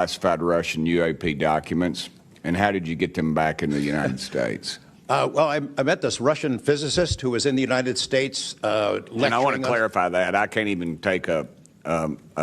Classified Russian UAP documents, and how did you get them back in the United States? Well, I met this Russian physicist who was in the United States lecturing. And I want to clarify that. I can't even take a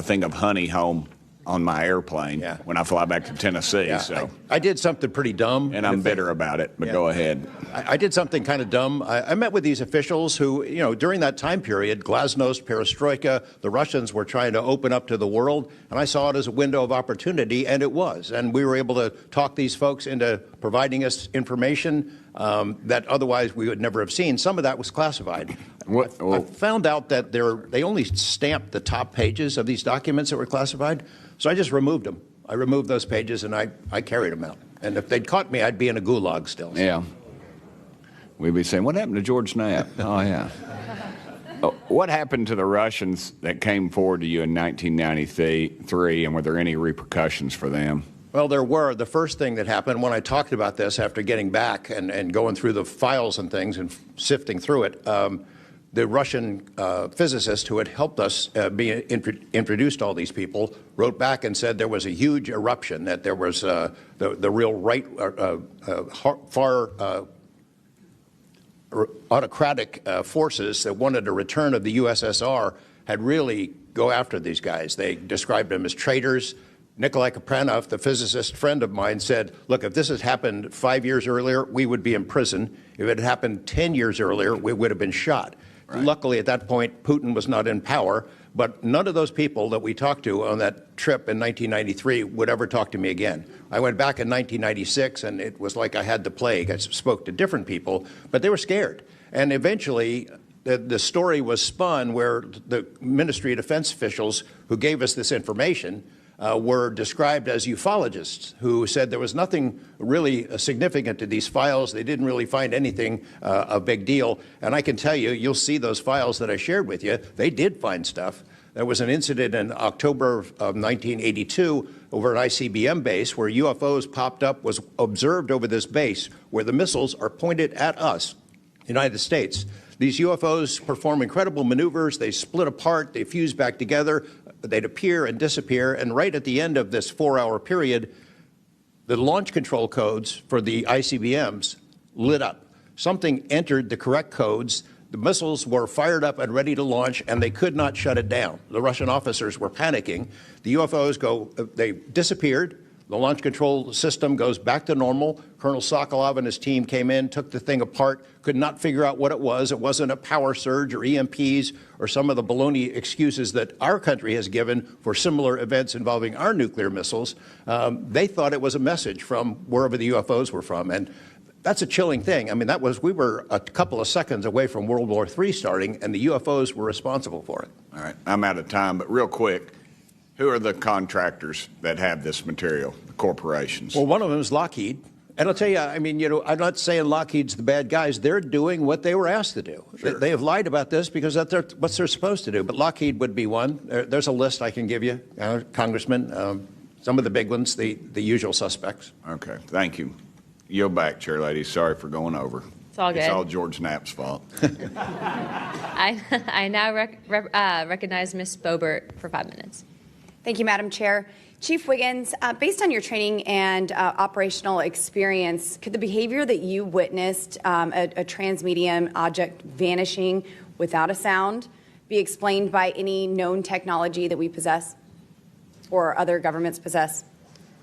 thing of honey home on my airplane when I fly back to Tennessee. Yeah, so I did something pretty dumb. And I'm bitter about it, but go ahead. I did something kind of dumb. I met with these officials who, you know, during that time period, glasnost, perestroika, the Russians were trying to open up to the world, and I saw it as a window of opportunity, and it was. And we were able to talk these folks into providing us information that otherwise we would never have seen. Some of that was classified. I found out that they only stamped the top pages of these documents that were classified, so I just removed them. I removed those pages, and I carried them out. And if they'd caught me, I'd be in a gulag still. Yeah. We'd be saying, what happened to George Knapp? Oh, yeah. What happened to the Russians that came forward to you in 1993, and were there any repercussions for them? Well, there were. The first thing that happened when I talked about this after getting back and going through the files and things and sifting through it, the Russian physicist who had helped us be introduced to all these people wrote back and said there was a huge eruption, that there was the real right, far autocratic forces that wanted a return of the USSR had really go after these guys. They described them as traitors. Nikolai Kapranov, the physicist friend of mine, said, look, if this had happened 5 years earlier, we would be in prison. If it had happened 10 years earlier, we would have been shot. Right. Luckily, at that point, Putin was not in power, but none of those people that we talked to on that trip in 1993 would ever talk to me again. I went back in 1996, and it was like I had the plague. I spoke to different people, but they were scared. And eventually, the story was spun where the Ministry of Defense officials who gave us this information were described as ufologists who said there was nothing really significant to these files. They didn't really find anything a big deal. And I can tell you, you'll see those files that I shared with you, they did find stuff. There was an incident in October of 1982 over an ICBM base where UFOs popped up, was observed over this base where the missiles are pointed at us, United States. These UFOs perform incredible maneuvers. They split apart, they fuse back together, they'd appear and disappear, and right at the end of this 4-hour period, the launch control codes for the ICBMs lit up. Something entered the correct codes, the missiles were fired up and ready to launch, and they could not shut it down. The Russian officers were panicking. The UFOs they disappeared. The launch control system goes back to normal. Colonel Sokolov and his team came in, took the thing apart, could not figure out what it was. It wasn't a power surge or EMPs or some of the baloney excuses that our country has given for similar events involving our nuclear missiles. They thought it was a message from wherever the UFOs were from. And that's a chilling thing. I mean, we were a couple of seconds away from World War III starting, and the UFOs were responsible for it. All right, I'm out of time, but real quick, who are the contractors that have this material, the corporations? Well, one of them is Lockheed. And I'll tell you, I mean, I'm not saying Lockheed's the bad guys. They're doing what they were asked to do. Sure. They have lied about this because that's what they're supposed to do. But Lockheed would be one. There's a list I can give you, Congressman. Some of the big ones, the usual suspects. Okay, thank you. Yield back, Chair Lady. Sorry for going over. It's all good. It's all George Knapp's fault. I now recognize Ms. Boebert for 5 minutes. Thank you, Madam Chair. Chief Wiggins, based on your training and operational experience, could the behavior that you witnessed, a transmedium object vanishing without a sound, be explained by any known technology that we possess or other governments possess?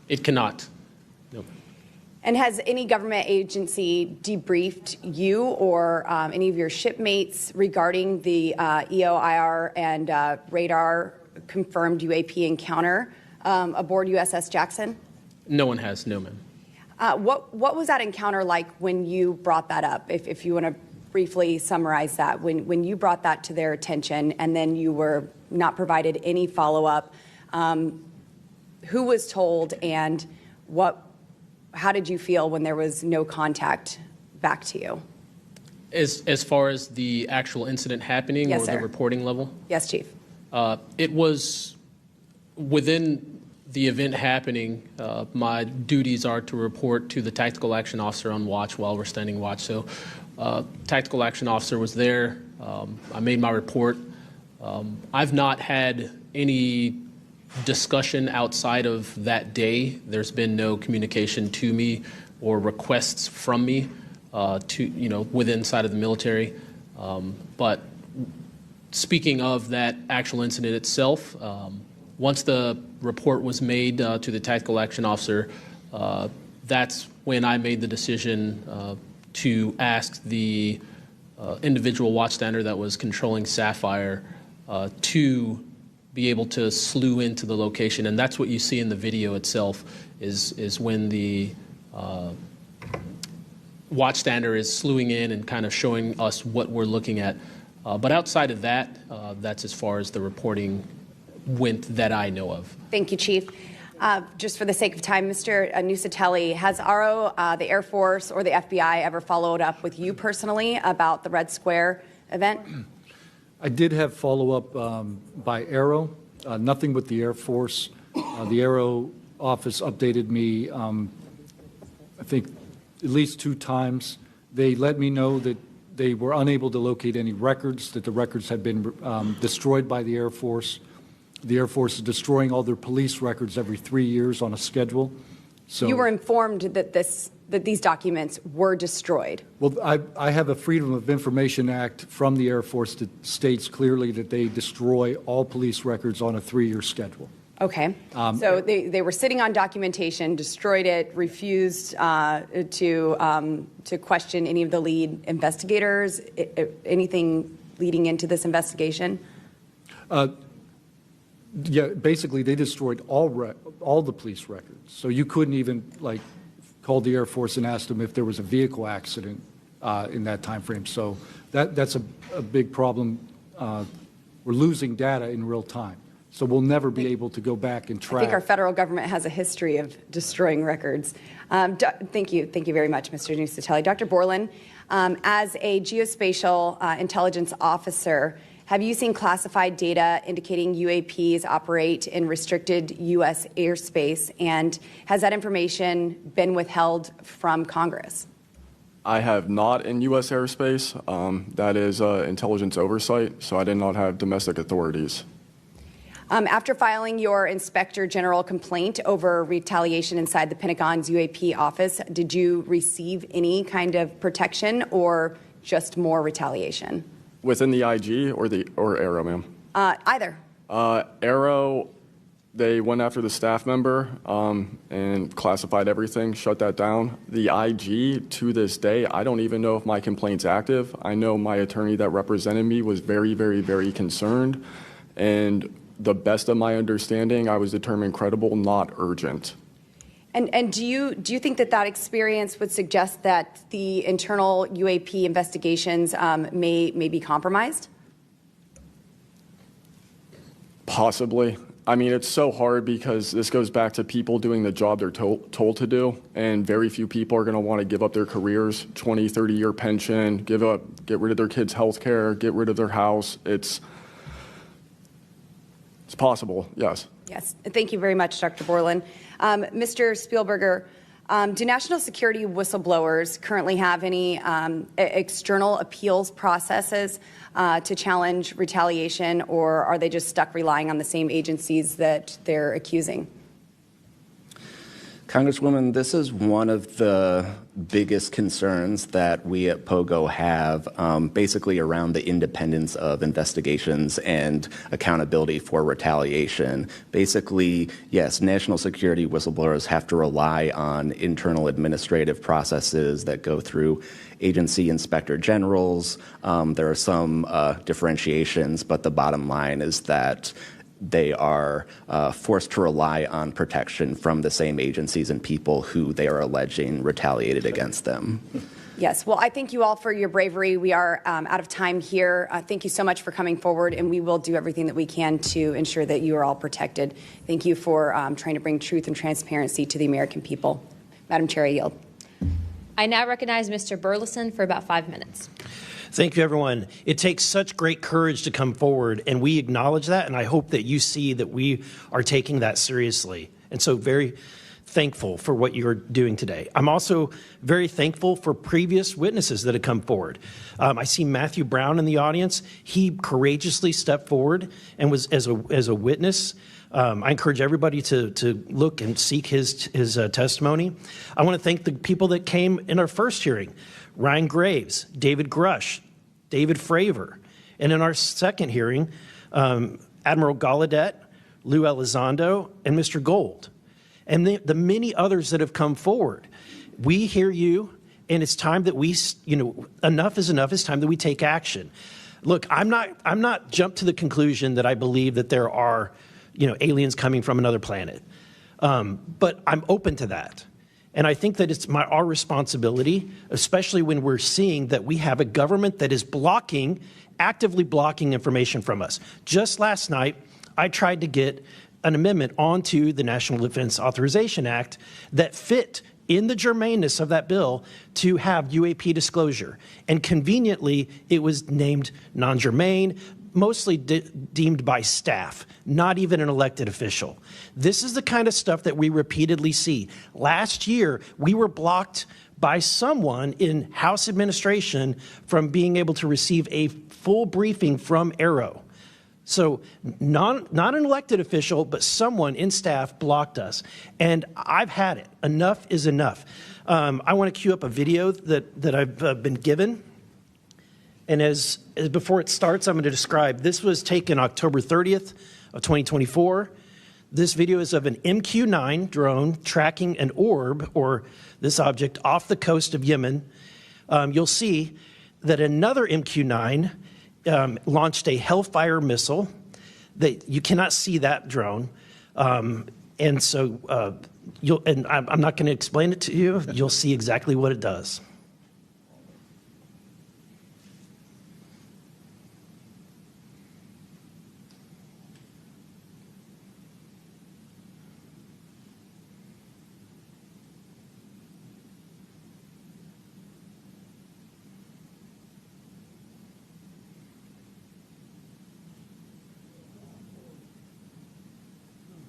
It cannot. No. And has any government agency debriefed you or any of your shipmates regarding the EOIR and radar confirmed UAP encounter aboard USS Jackson? No one has, no, ma'am. What was that encounter like when you brought that up? If you want to briefly summarize that, when you brought that to their attention and then you were not provided any follow-up, who was told and how did you feel when there was no contact back to you? As far as the actual incident happening, yes, or sir. the reporting level? Yes, Chief. It was within the event happening. My duties are to report to the tactical action officer on watch while we're standing watch. So tactical action officer was there. I made my report. I've not had any discussion outside of that day. There's been no communication to me or requests from me within inside of the military. But speaking of that actual incident itself, once the report was made to the tactical action officer, that's when I made the decision to ask the individual watchstander that was controlling Sapphire to be able to slew into the location. And that's what you see in the video itself is when the watchstander is slewing in and kind of showing us what we're looking at. But outside of that, that's as far as the reporting went that I know of. Thank you, Chief. Just for the sake of time, Mr. Nusatelli, has ARO, the Air Force, or the FBI ever followed up with you personally about the Red Square event? I did have follow-up by ARO, nothing with the Air Force. The ARO office updated me, I think, at least 2 times. They let me know that they were unable to locate any records, that the records had been destroyed by the Air Force. The Air Force is destroying all their police records every 3 years on a schedule. So you were informed that these documents were destroyed. Well, I have a Freedom of Information Act from the Air Force that states clearly that they destroy all police records on a 3-year schedule. Okay. So they were sitting on documentation, destroyed it, refused to question any of the lead investigators, anything leading into this investigation? Yeah, basically they destroyed all the police records. So you couldn't even call the Air Force and ask them if there was a vehicle accident in that time frame. So that's a big problem. We're losing data in real time. So we'll never be able to go back and track. I think our federal government has a history of destroying records. Thank you very much, Mr. Nusatelli. Dr. Borland, as a geospatial intelligence officer, have you seen classified data indicating UAPs operate in restricted U.S. airspace, and has that information been withheld from Congress? I have not in U.S. airspace. That is intelligence oversight, so I did not have domestic authorities. After filing your Inspector General complaint over retaliation inside the Pentagon's UAP office, did you receive any kind of protection or just more retaliation? Within the IG or ARO, ma'am? Either. ARO, they went after the staff member and classified everything, shut that down. The IG, to this day, I don't even know if my complaint's active. I know my attorney that represented me was very, very, very concerned. And the best of my understanding, I was determined credible, not urgent. And do you think that experience would suggest that the internal UAP investigations may be compromised? Possibly. I mean, it's so hard because this goes back to people doing the job they're told to do, and very few people are going to want to give up their careers, 20, 30-year pension, get rid of their kids' health care, get rid of their house. It's possible, yes. Yes. Thank you very much, Dr. Borland. Mr. Spielberger, do national security whistleblowers currently have any external appeals processes to challenge retaliation, or are they just stuck relying on the same agencies that they're accusing? Congresswoman, this is one of the biggest concerns that we at POGO have, basically around the independence of investigations and accountability for retaliation. Basically, yes, national security whistleblowers have to rely on internal administrative processes that go through agency inspector generals. There are some differentiations, but the bottom line is that they are forced to rely on protection from the same agencies and people who they are alleging retaliated against them. Yes. Well, I thank you all for your bravery. We are out of time here. Thank you so much for coming forward, and we will do everything that we can to ensure that you are all protected. Thank you for trying to bring truth and transparency to the American people. Madam Chair, I yield. I now recognize Mr. Burleson for about 5 minutes. Thank you, everyone. It takes such great courage to come forward, and we acknowledge that, and I hope that you see that we are taking that seriously. And so thankful for what you're doing today. I'm also very thankful for previous witnesses that have come forward. I see Matthew Brown in the audience. He courageously stepped forward and was as a witness. I encourage everybody to look and seek his testimony. I want to thank the people that came in our first hearing: Ryan Graves, David Grush, David Fravor, and in our second hearing, Admiral Gallaudet, Lou Elizondo, and Mr. Gold, and the many others that have come forward. We hear you, and it's time that we, enough is enough. It's time that we take action. Look, I'm not jumped to the conclusion that I believe that there are, aliens coming from another planet, but I'm open to that. And I think that it's our responsibility, especially when we're seeing that we have a government that is actively blocking information from us. Just last night, I tried to get an amendment onto the National Defense Authorization Act that fit in the germaneness of that bill to have UAP disclosure. And conveniently, it was named non-germane, mostly deemed by staff, not even an elected official. This is the kind of stuff that we repeatedly see. Last year, we were blocked by someone in House administration from being able to receive a full briefing from Aero. So not an elected official, but someone in staff blocked us. And I've had it. Enough is enough. I want to cue up a video that I've been given. And as before it starts, I'm going to describe. This was taken October 30th of 2024. This video is of an MQ-9 drone tracking an orb, or this object, off the coast of Yemen. You'll see that another MQ-9 launched a Hellfire missile. That you cannot see that drone, and so I'm not going to explain it to you. You'll see exactly what it does.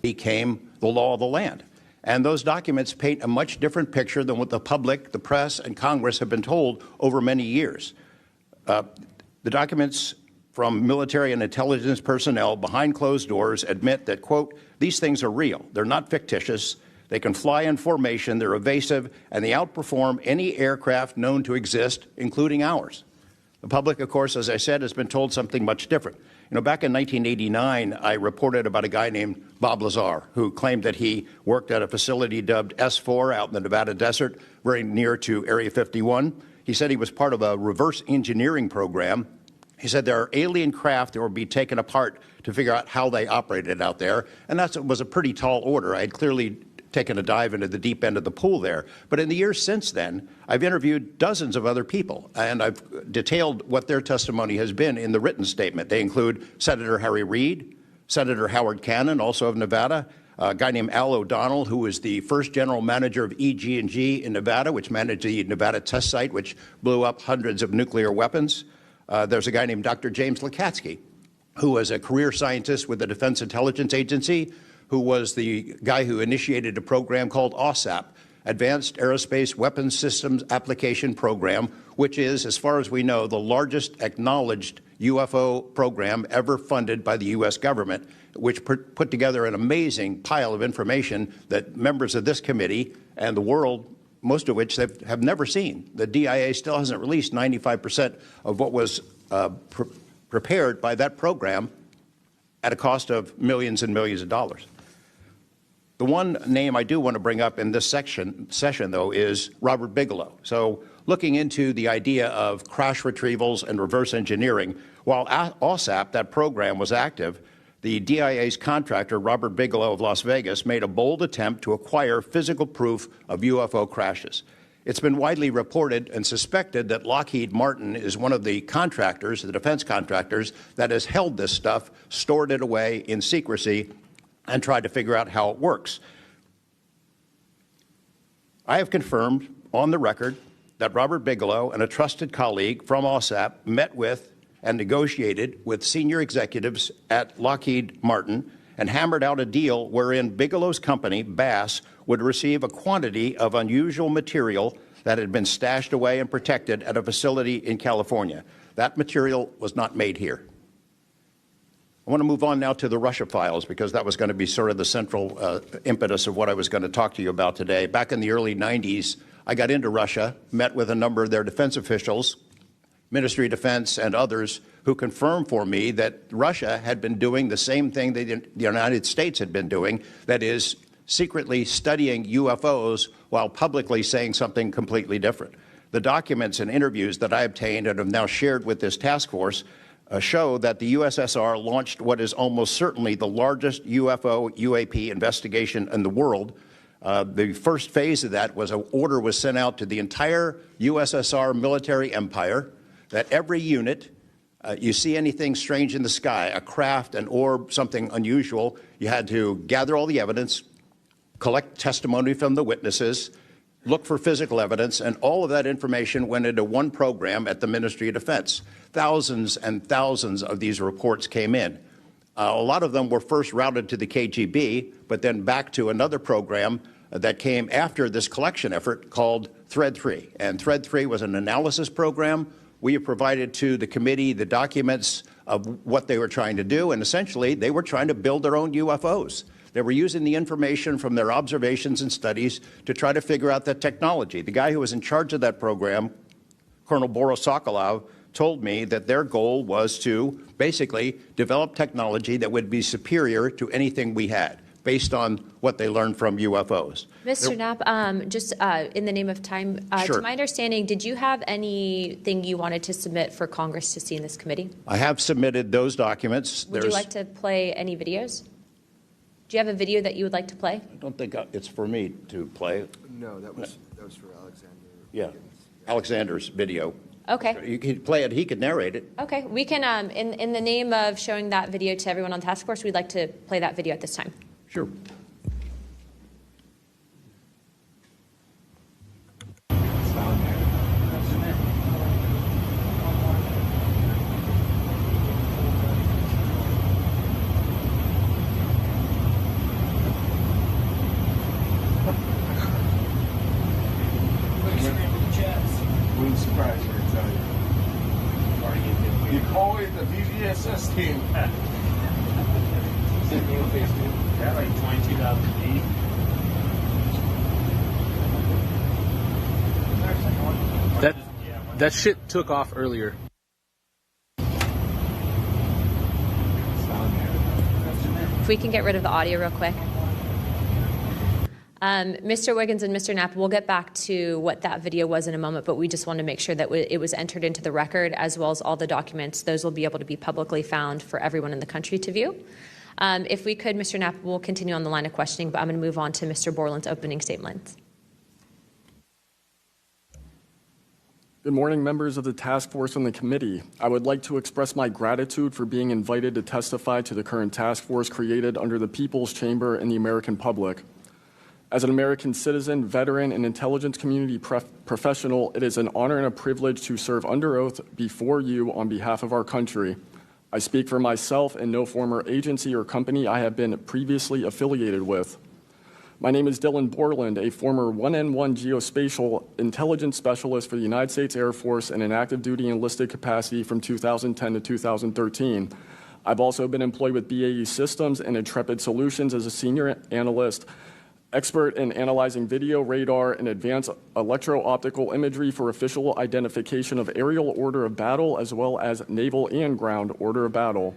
Became the law of the land. And those documents paint a much different picture than what the public, the press, and Congress have been told over many years. The documents from military and intelligence personnel behind closed doors admit that, quote, these things are real. They're not fictitious. They can fly in formation. They're evasive, and they outperform any aircraft known to exist, including ours. The public, of course, as I said, has been told something much different. Back in 1989, I reported about a guy named Bob Lazar, who claimed that he worked at a facility dubbed S4 out in the Nevada desert, very near to Area 51. He said he was part of a reverse engineering program. He said there are alien craft that will be taken apart to figure out how they operated out there, and that was a pretty tall order. I had clearly taken a dive into the deep end of the pool there. But in the years since then, I've interviewed dozens of other people, and I've detailed what their testimony has been in the written statement. They include Senator Harry Reid, Senator Howard Cannon, also of Nevada, a guy named Al O'Donnell, who was the first general manager of EG&G in Nevada, which managed the Nevada test site, which blew up hundreds of nuclear weapons. There's a guy named Dr. James Lakatsky, who was a career scientist with the Defense Intelligence Agency, who was the guy who initiated a program called AWSAP, Advanced Aerospace Weapons Systems Application Program, which is, as far as we know, the largest acknowledged UFO program ever funded by the U.S. government, which put together an amazing pile of information that members of this committee and the world, most of which have never seen. The DIA still hasn't released 95% of what was prepared by that program at a cost of millions and millions of dollars. The one name I do want to bring up in this session, though, is Robert Bigelow. So looking into the idea of crash retrievals and reverse engineering, while AWSAP, that program, was active, the DIA's contractor, Robert Bigelow of Las Vegas, made a bold attempt to acquire physical proof of UFO crashes. It's been widely reported and suspected that Lockheed Martin is one of the contractors, the defense contractors, that has held this stuff, stored it away in secrecy, and tried to figure out how it works. I have confirmed on the record that Robert Bigelow and a trusted colleague from AWSAP met with and negotiated with senior executives at Lockheed Martin and hammered out a deal wherein Bigelow's company, Bass, would receive a quantity of unusual material that had been stashed away and protected at a facility in California. That material was not made here. I want to move on now to the Russia files, because that was going to be sort of the central impetus of what I was going to talk to you about today. Back in the early 90s, I got into Russia, met with a number of their defense officials, Ministry of Defense and others, who confirmed for me that Russia had been doing the same thing that the United States had been doing, that is, secretly studying UFOs while publicly saying something completely different. The documents and interviews that I obtained and have now shared with this task force show that the USSR launched what is almost certainly the largest UFO UAP investigation in the world. The first phase of that was an order was sent out to the entire USSR military empire that every unit, you see anything strange in the sky, a craft, an orb, something unusual, you had to gather all the evidence, collect testimony from the witnesses, look for physical evidence, and all of that information went into one program at the Ministry of Defense. Thousands and thousands of these reports came in. A lot of them were first routed to the KGB, but then back to another program that came after this collection effort called Thread 3. And Thread 3 was an analysis program. We have provided to the committee the documents of what they were trying to do, and essentially they were trying to build their own UFOs. They were using the information from their observations and studies to try to figure out that technology. The guy who was in charge of that program, Colonel Boris Sokolov, told me that their goal was to basically develop technology that would be superior to anything we had, based on what they learned from UFOs. Mr. Knapp, just in the name of time, Sure. to my understanding, did you have anything you wanted to submit for Congress to see in this committee? I have submitted those documents. Would you like to play any videos? Do you have a video that you would like to play? I don't think it's for me to play. No, that was for Alexander. Yeah, Alexander's video. Okay. You could play it. He could narrate it. Okay. We can, in the name of showing that video to everyone on the task force, we'd like to play that video at this time. Sure. Wouldn't surprise you, I tell you. Deploy the VVSS team. Yeah, like 22,000 feet. That shit took off earlier. If we can get rid of the audio real quick. Mr. Wiggins and Mr. Knapp, we'll get back to what that video was in a moment, but we just want to make sure that it was entered into the record, as well as all the documents. Those will be able to be publicly found for everyone in the country to view. If we could, Mr. Knapp, we'll continue on the line of questioning, but I'm going to move on to Mr. Borland's opening statement. Good morning, members of the task force and the committee. I would like to express my gratitude for being invited to testify to the current task force created under the People's Chamber and the American public. As an American citizen, veteran, and intelligence community professional, it is an honor and a privilege to serve under oath before you on behalf of our country. I speak for myself and no former agency or company I have been previously affiliated with. My name is Dylan Borland, a former 1N1 geospatial intelligence specialist for the United States Air Force in an active duty enlisted capacity from 2010 to 2013. I've also been employed with BAE Systems and Intrepid Solutions as a senior analyst, expert in analyzing video, radar, and advanced electro-optical imagery for official identification of aerial order of battle as well as naval and ground order of battle.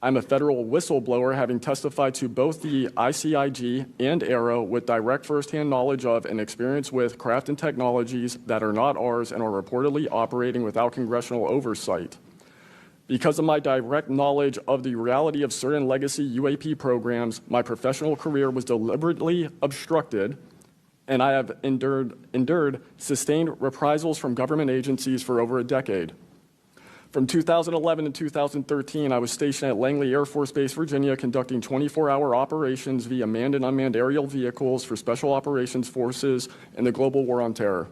I'm a federal whistleblower, having testified to both the ICIG and AARO with direct firsthand knowledge of and experience with craft and technologies that are not ours and are reportedly operating without congressional oversight. Because of my direct knowledge of the reality of certain legacy UAP programs, my professional career was deliberately obstructed, and I have endured sustained reprisals from government agencies for over a decade. From 2011 to 2013, I was stationed at Langley Air Force Base, Virginia, conducting 24-hour operations via manned and unmanned aerial vehicles for Special Operations Forces in the global war on terror.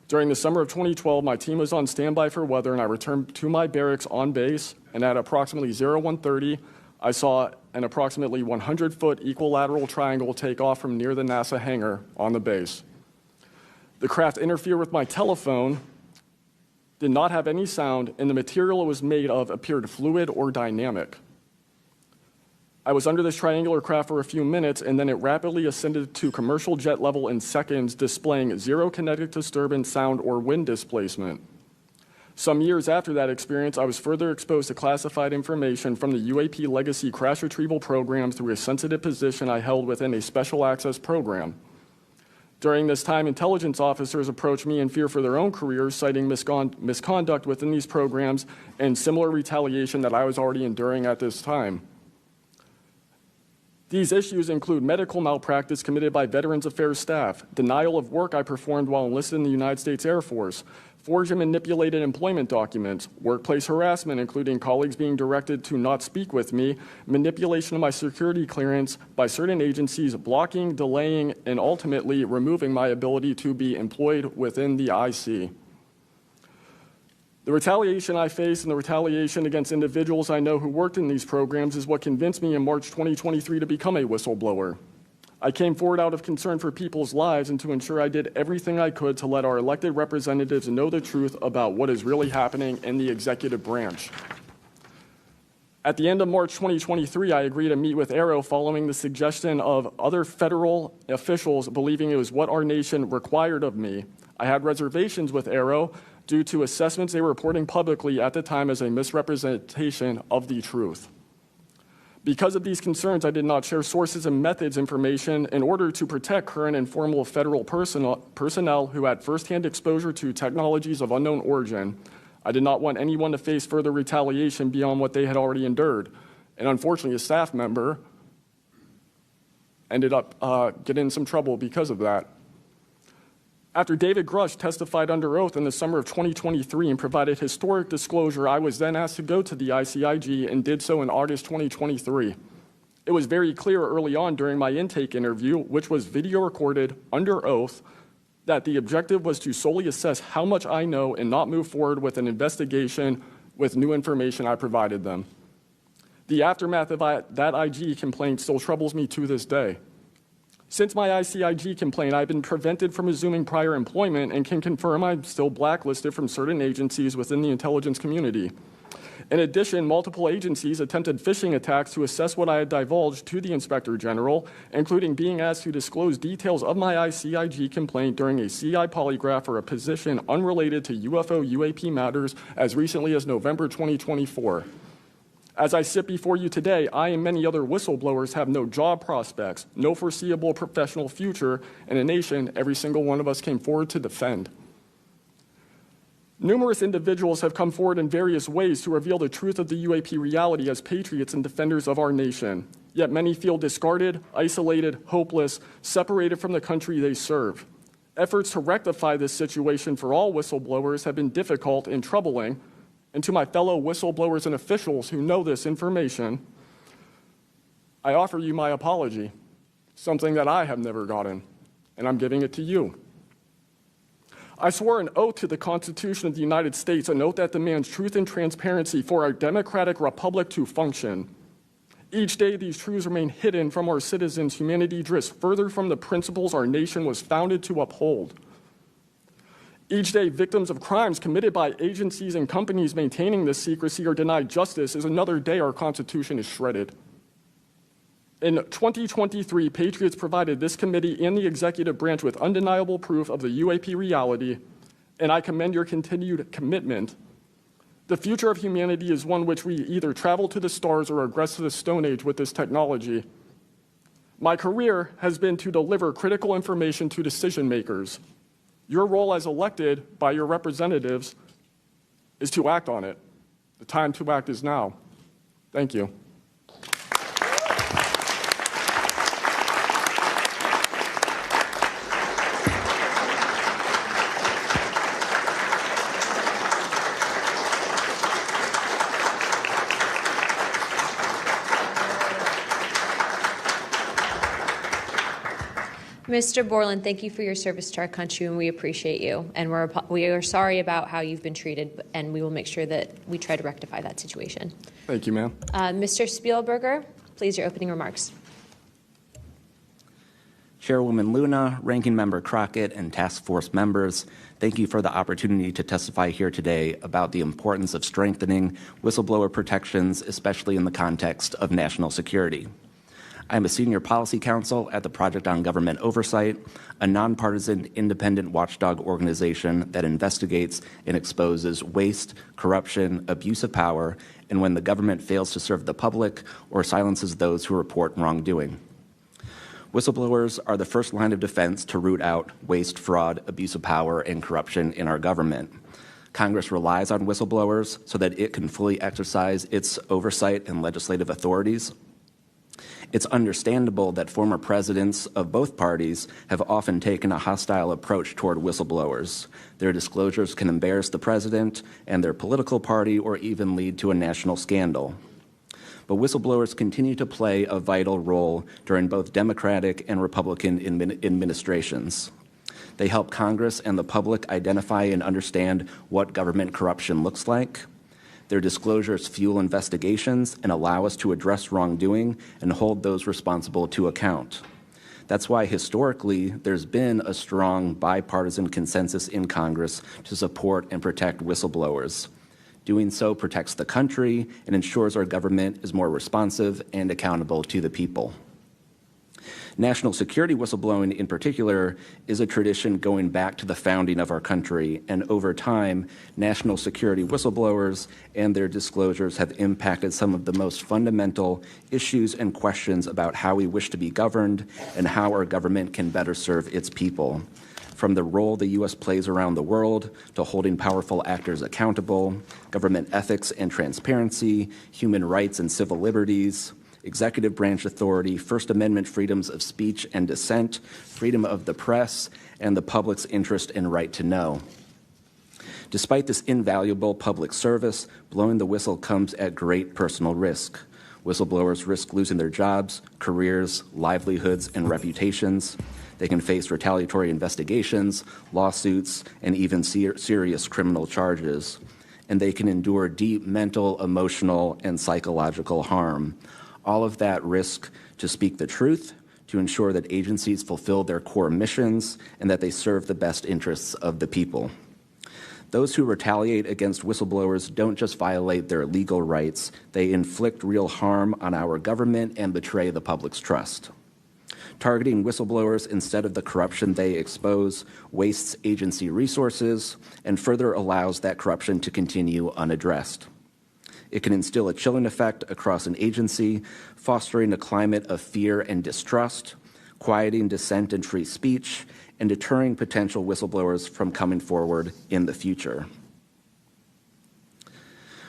During the summer of 2012, my team was on standby for weather, and I returned to my barracks on base, and at approximately 01:30, I saw an approximately 100-foot equilateral triangle take off from near the NASA hangar on the base. The craft interfered with my telephone, did not have any sound, and the material it was made of appeared fluid or dynamic. I was under this triangular craft for a few minutes, and then it rapidly ascended to commercial jet level in seconds, displaying zero kinetic disturbance, sound, or wind displacement. Some years after that experience, I was further exposed to classified information from the UAP legacy crash retrieval program through a sensitive position I held within a special access program. During this time, intelligence officers approached me in fear for their own careers, citing misconduct within these programs and similar retaliation that I was already enduring at this time. These issues include medical malpractice committed by Veterans Affairs staff, denial of work I performed while enlisted in the United States Air Force, forged and manipulated employment documents, workplace harassment, including colleagues being directed to not speak with me, manipulation of my security clearance by certain agencies, blocking, delaying, and ultimately removing my ability to be employed within the IC. The retaliation I face and the retaliation against individuals I know who worked in these programs is what convinced me in March 2023 to become a whistleblower. I came forward out of concern for people's lives and to ensure I did everything I could to let our elected representatives know the truth about what is really happening in the executive branch. At the end of March 2023, I agreed to meet with Aero following the suggestion of other federal officials believing it was what our nation required of me. I had reservations with Aero due to assessments they were reporting publicly at the time as a misrepresentation of the truth. Because of these concerns, I did not share sources and methods information in order to protect current and former federal personnel who had firsthand exposure to technologies of unknown origin. I did not want anyone to face further retaliation beyond what they had already endured. And unfortunately, a staff member ended up getting in some trouble because of that. After David Grush testified under oath in the summer of 2023 and provided historic disclosure, I was then asked to go to the ICIG and did so in August 2023. It was very clear early on during my intake interview, which was video recorded under oath, that the objective was to solely assess how much I know and not move forward with an investigation with new information I provided them. The aftermath of that IG complaint still troubles me to this day. Since my ICIG complaint, I've been prevented from resuming prior employment and can confirm I'm still blacklisted from certain agencies within the intelligence community. In addition, multiple agencies attempted phishing attacks to assess what I had divulged to the Inspector General, including being asked to disclose details of my ICIG complaint during a CI polygraph for a position unrelated to UFO UAP matters as recently as November 2024. As I sit before you today, I and many other whistleblowers have no job prospects, no foreseeable professional future, and a nation every single one of us came forward to defend. Numerous individuals have come forward in various ways to reveal the truth of the UAP reality as patriots and defenders of our nation. Yet many feel discarded, isolated, hopeless, separated from the country they serve. Efforts to rectify this situation for all whistleblowers have been difficult and troubling. And to my fellow whistleblowers and officials who know this information, I offer you my apology, something that I have never gotten, and I'm giving it to you. I swore an oath to the Constitution of the United States, an oath that demands truth and transparency for our democratic republic to function. Each day, these truths remain hidden from our citizens. Humanity drifts further from the principles our nation was founded to uphold. Each day, victims of crimes committed by agencies and companies maintaining this secrecy are denied justice is another day our Constitution is shredded. In 2023, Patriots provided this committee and the executive branch with undeniable proof of the UAP reality, and I commend your continued commitment. The future of humanity is one which we either travel to the stars or regress to the Stone Age with this technology. My career has been to deliver critical information to decision makers. Your role as elected by your representatives is to act on it. The time to act is now. Thank you. Mr. Borland, thank you for your service to our country, and we appreciate you. And we are sorry about how you've been treated, and we will make sure that we try to rectify that situation. Thank you, ma'am. Mr. Spielberger, Please, your opening remarks. Chairwoman Luna, Ranking Member Crockett, and Task Force members, thank you for the opportunity to testify here today about the importance of strengthening whistleblower protections, especially in the context of national security. I'm a senior policy counsel at the Project on Government Oversight, a nonpartisan independent watchdog organization that investigates and exposes waste, corruption, abuse of power, and when the government fails to serve the public or silences those who report wrongdoing. Whistleblowers are the first line of defense to root out waste, fraud, abuse of power, and corruption in our government. Congress relies on whistleblowers so that it can fully exercise its oversight and legislative authorities. It's understandable that former presidents of both parties have often taken a hostile approach toward whistleblowers. Their disclosures can embarrass the president and their political party or even lead to a national scandal. But whistleblowers continue to play a vital role during both Democratic and Republican administrations. They help Congress and the public identify and understand what government corruption looks like. Their disclosures fuel investigations and allow us to address wrongdoing and hold those responsible to account. That's why historically there's been a strong bipartisan consensus in Congress to support and protect whistleblowers. Doing so protects the country and ensures our government is more responsive and accountable to the people. National security whistleblowing in particular is a tradition going back to the founding of our country, and over time, national security whistleblowers and their disclosures have impacted some of the most fundamental issues and questions about how we wish to be governed and how our government can better serve its people. From the role the U.S. plays around the world to holding powerful actors accountable, government ethics and transparency, human rights and civil liberties, executive branch authority, First Amendment freedoms of speech and dissent, freedom of the press, and the public's interest and right to know. Despite this invaluable public service, blowing the whistle comes at great personal risk. Whistleblowers risk losing their jobs, careers, livelihoods, and reputations. They can face retaliatory investigations, lawsuits, and even serious criminal charges. And they can endure deep mental, emotional, and psychological harm. All of that risk to speak the truth, to ensure that agencies fulfill their core missions, and that they serve the best interests of the people. Those who retaliate against whistleblowers don't just violate their legal rights, they inflict real harm on our government and betray the public's trust. Targeting whistleblowers instead of the corruption they expose wastes agency resources and further allows that corruption to continue unaddressed. It can instill a chilling effect across an agency, fostering a climate of fear and distrust, quieting dissent and free speech, and deterring potential whistleblowers from coming forward in the future.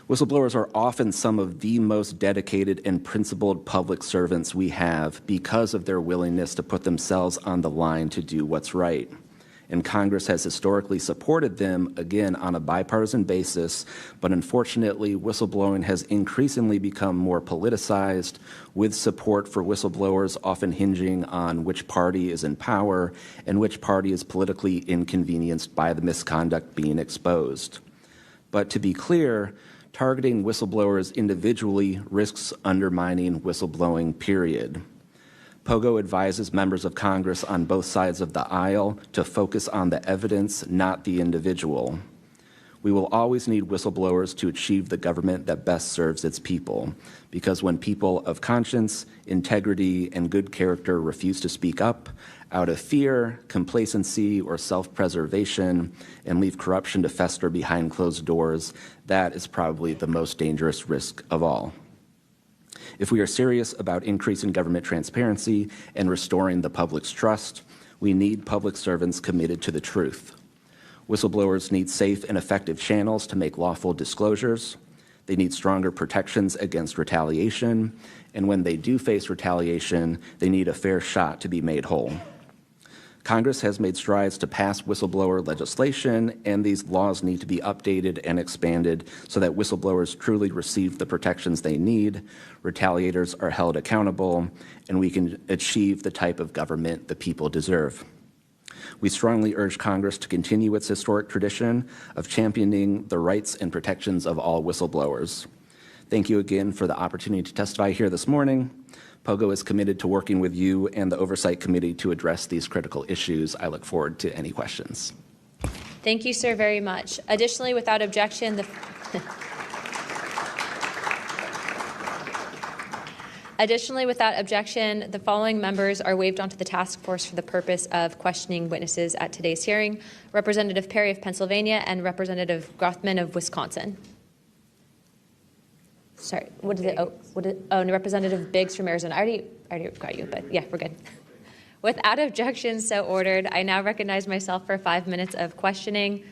Whistleblowers are often some of the most dedicated and principled public servants we have because of their willingness to put themselves on the line to do what's right. And Congress has historically supported them, again, on a bipartisan basis, but unfortunately, whistleblowing has increasingly become more politicized, with support for whistleblowers often hinging on which party is in power and which party is politically inconvenienced by the misconduct being exposed. But to be clear, targeting whistleblowers individually risks undermining whistleblowing, period. POGO advises members of Congress on both sides of the aisle to focus on the evidence, not the individual. We will always need whistleblowers to achieve the government that best serves its people, because when people of conscience, integrity, and good character refuse to speak up out of fear, complacency, or self-preservation, and leave corruption to fester behind closed doors, that is probably the most dangerous risk of all. If we are serious about increasing government transparency and restoring the public's trust, we need public servants committed to the truth. Whistleblowers need safe and effective channels to make lawful disclosures. They need stronger protections against retaliation. And when they do face retaliation, they need a fair shot to be made whole. Congress has made strides to pass whistleblower legislation, and these laws need to be updated and expanded so that whistleblowers truly receive the protections they need, retaliators are held accountable, and we can achieve the type of government the people deserve. We strongly urge Congress to continue its historic tradition of championing the rights and protections of all whistleblowers. Thank you again for the opportunity to testify here this morning. POGO is committed to working with you and the Oversight Committee to address these critical issues. I look forward to any questions. Thank you, sir, very much. Additionally, without objection, the following members are waived onto the task force for the purpose of questioning witnesses at today's hearing: Representative Perry of Pennsylvania and Representative Grothman of Wisconsin. Sorry, and Representative Biggs from Arizona. I already got you, but yeah, we're good. Without objection, so ordered. I now recognize myself for 5 minutes of questioning.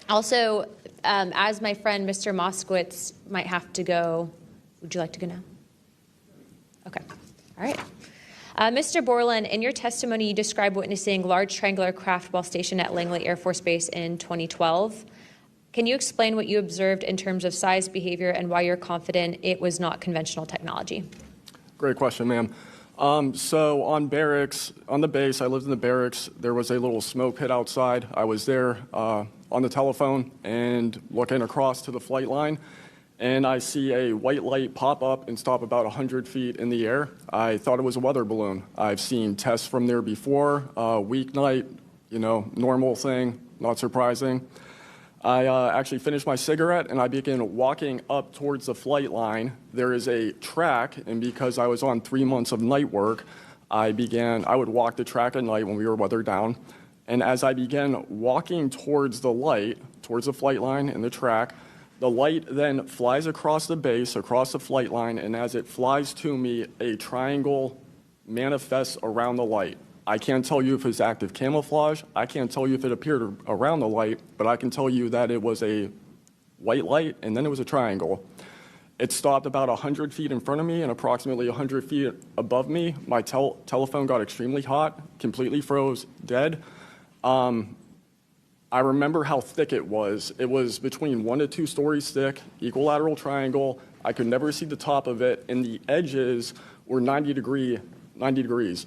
Also, as my friend Mr. Moskowitz might have to go, would you like to go now? Okay. All right. Mr. Borland, in your testimony, you described witnessing large triangular craft while stationed at Langley Air Force Base in 2012. Can you explain what you observed in terms of size, behavior, and why you're confident it was not conventional technology? Great question, ma'am. So on the base, I lived in the barracks. There was a little smoke pit outside. I was there on the telephone and looking across to the flight line, and I see a white light pop up and stop about 100 feet in the air. I thought it was a weather balloon. I've seen tests from there before, weeknight, normal thing, not surprising. I actually finished my cigarette and I began walking up towards the flight line. There is a track, and because I was on 3 months of night work, I would walk the track at night when we were weather down. And as I began walking towards the flight line and the track, the light then flies across the base, across the flight line, and as it flies to me, a triangle manifests around the light. I can't tell you if it's active camouflage. I can't tell you if it appeared around the light, but I can tell you that it was a white light, and then it was a triangle. It stopped about 100 feet in front of me and approximately 100 feet above me. My telephone got extremely hot, completely froze, dead. I remember how thick it was. It was between 1 to 2 stories thick, equilateral triangle. I could never see the top of it, and the edges were 90 degrees.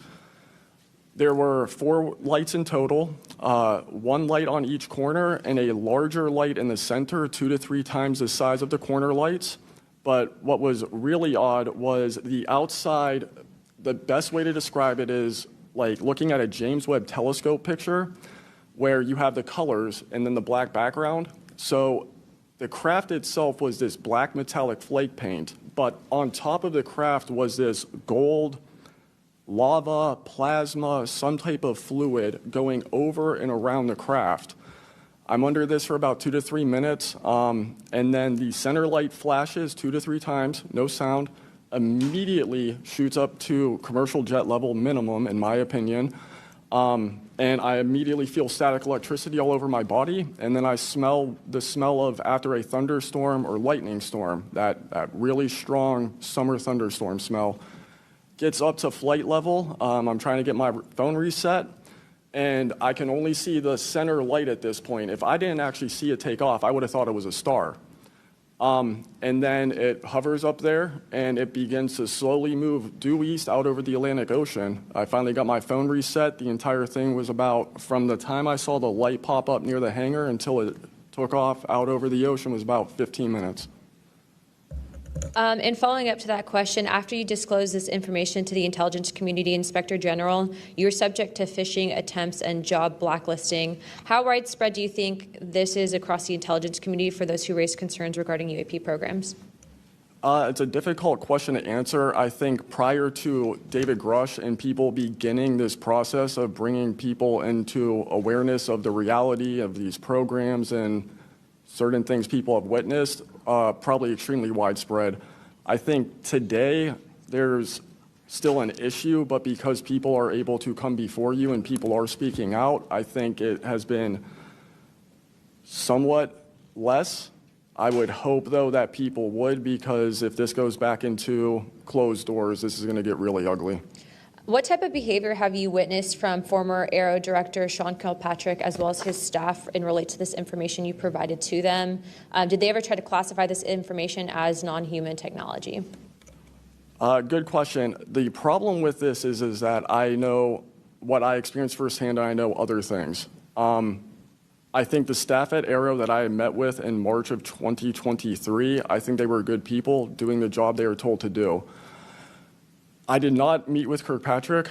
There were 4 lights in total, 1 light on each corner and a larger light in the center, 2 to 3 times the size of the corner lights. But what was really odd was the outside. The best way to describe it is like looking at a James Webb telescope picture where you have the colors and then the black background. So the craft itself was this black metallic flake paint, but on top of the craft was this gold lava, plasma, some type of fluid going over and around the craft. I'm under this for about 2 to 3 minutes, and then the center light flashes 2 to 3 times, no sound, immediately shoots up to commercial jet level minimum, in my opinion, and I immediately feel static electricity all over my body, and then I smell the smell of after a thunderstorm or lightning storm, that really strong summer thunderstorm smell. Gets up to flight level. I'm trying to get my phone reset, and I can only see the center light at this point. If I didn't actually see it take off, I would have thought it was a star. And then it hovers up there, and it begins to slowly move due east out over the Atlantic Ocean. I finally got my phone reset. The entire thing was about, from the time I saw the light pop up near the hangar until it took off out over the ocean, was about 15 minutes. And following up to that question, after you disclosed this information to the intelligence community, Inspector General, you were subject to phishing attempts and job blacklisting. How widespread do you think this is across the intelligence community for those who raise concerns regarding UAP programs? It's a difficult question to answer. I think prior to David Grush and people beginning this process of bringing people into awareness of the reality of these programs and certain things people have witnessed, probably extremely widespread. I think today there's still an issue, but because people are able to come before you and people are speaking out, I think it has been somewhat less. I would hope, though, that people would, because if this goes back into closed doors, this is going to get really ugly. What type of behavior have you witnessed from former Aero Director Sean Kilpatrick as well as his staff in relate to this information you provided to them? Did they ever try to classify this information as non-human technology? Good question. The problem with this is that I know what I experienced firsthand, and I know other things. I think the staff at Aero that I met with in March of 2023, I think they were good people doing the job they were told to do. I did not meet with Kirkpatrick.